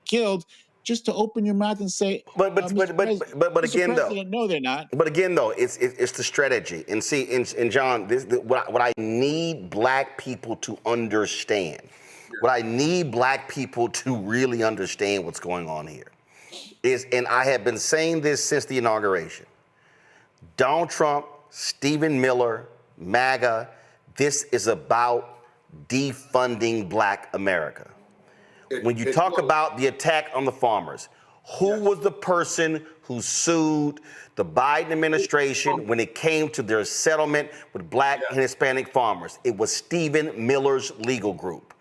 killed just to open your mouth and say, But but Mr. but but President, but, but Mr. again though, President, no, they're not. but again though, it's the strategy. And see, and John, what I need black people to understand, what I need black people to really understand what's going on here is, and I have been saying this since the inauguration. Donald Trump, Stephen Miller, MAGA, this is about defunding black America. When you talk about the attack on the farmers, who was the person who sued the Biden administration when it came to their settlement with black and Hispanic farmers? It was Stephen Miller's legal group.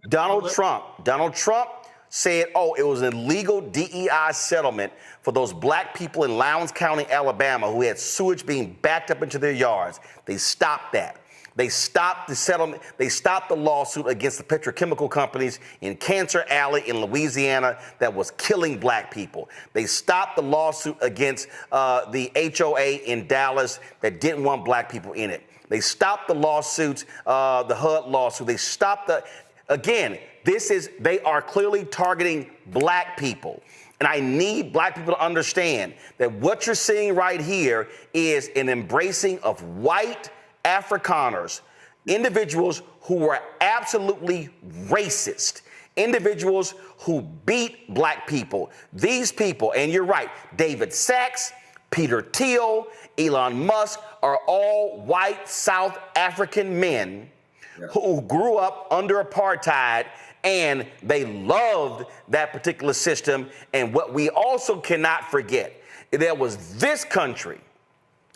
Donald Trump said, oh, it was an illegal DEI settlement for those black people in Lowndes County, Alabama, who had sewage being backed up into their yards. They stopped that. They stopped the settlement. They stopped the lawsuit against the petrochemical companies in Cancer Alley in Louisiana that was killing black people. They stopped the lawsuit against the HOA in Dallas that didn't want black people in it. They stopped the lawsuits, the HUD lawsuit. They stopped again, they are clearly targeting black people. And I need black people to understand that what you're seeing right here is an embracing of white Afrikaners, individuals who were absolutely racist, individuals who beat black people. These people, and you're right, David Sachs, Peter Thiel, Elon Musk are all white South African men who grew up under apartheid, and they loved that particular system. And what we also cannot forget, there was this country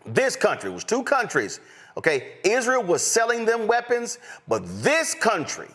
was two countries. Okay, Israel was selling them weapons, but this country,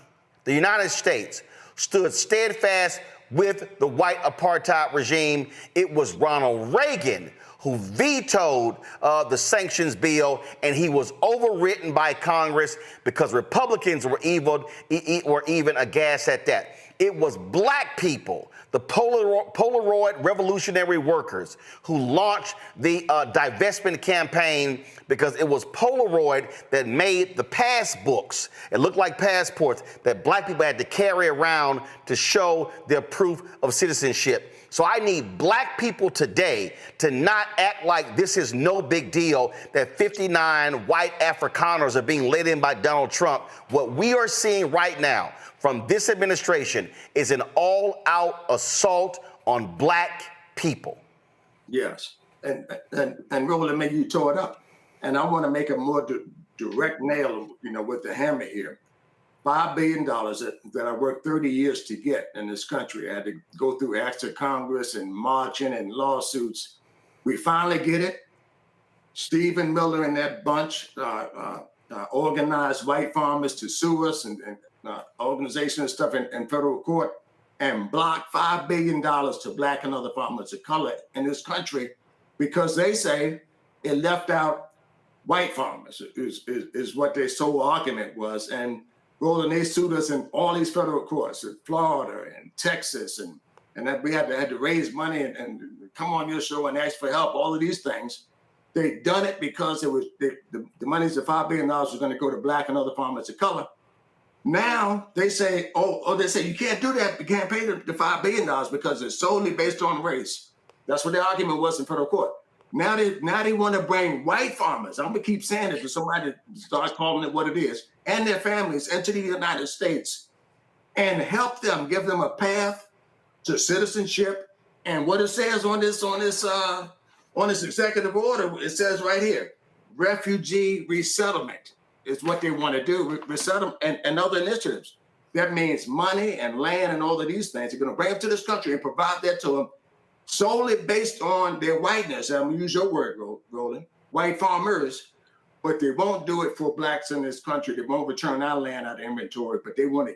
the United States, stood steadfast with the white apartheid regime. It was Ronald Reagan who vetoed the sanctions bill, and he was overwritten by Congress because Republicans were even aghast at that. It was black people, the Polaroid revolutionary workers, who launched the divestment campaign because it was Polaroid that made the passbooks. It looked like passports that black people had to carry around to show their proof of citizenship. So I need black people today to not act like this is no big deal, that 59 white Afrikaners are being let in by Donald Trump. What we are seeing right now from this administration is an all-out assault on black people. Yes, and Roland, maybe you tore it up. And I want to make a more direct nail, with the hammer here. $5 billion that I worked 30 years to get in this country. I had to go through acts of Congress and marching and lawsuits. We finally get it. Stephen Miller and that bunch organized white farmers to sue us and organization and stuff in federal court and block $5 billion to black and other farmers of color in this country because they say it left out white farmers is what their sole argument was. And Roland, they sued us in all these federal courts in Florida and Texas, and that we had to raise money and come on your show and ask for help, all of these things. They done it because it was the money's the $5 billion was going to go to black and other farmers of color. Now they say, they say you can't do that. You can't pay the $5 billion because it's solely based on race. That's what the argument was in federal court. Now they want to bring white farmers. I'm gonna keep saying it, but somebody starts calling it what it is, and their families into the United States, and help them, give them a path to citizenship. And what it says on this executive order, it says right here, refugee resettlement is what they want to do. Resettlement and other initiatives. That means money and land and all of these things. They're going to bring them to this country and provide that to them solely based on their whiteness. I'm going to use your word, Roland, white farmers, but they won't do it for blacks in this country. They won't return our land out of inventory, but they want to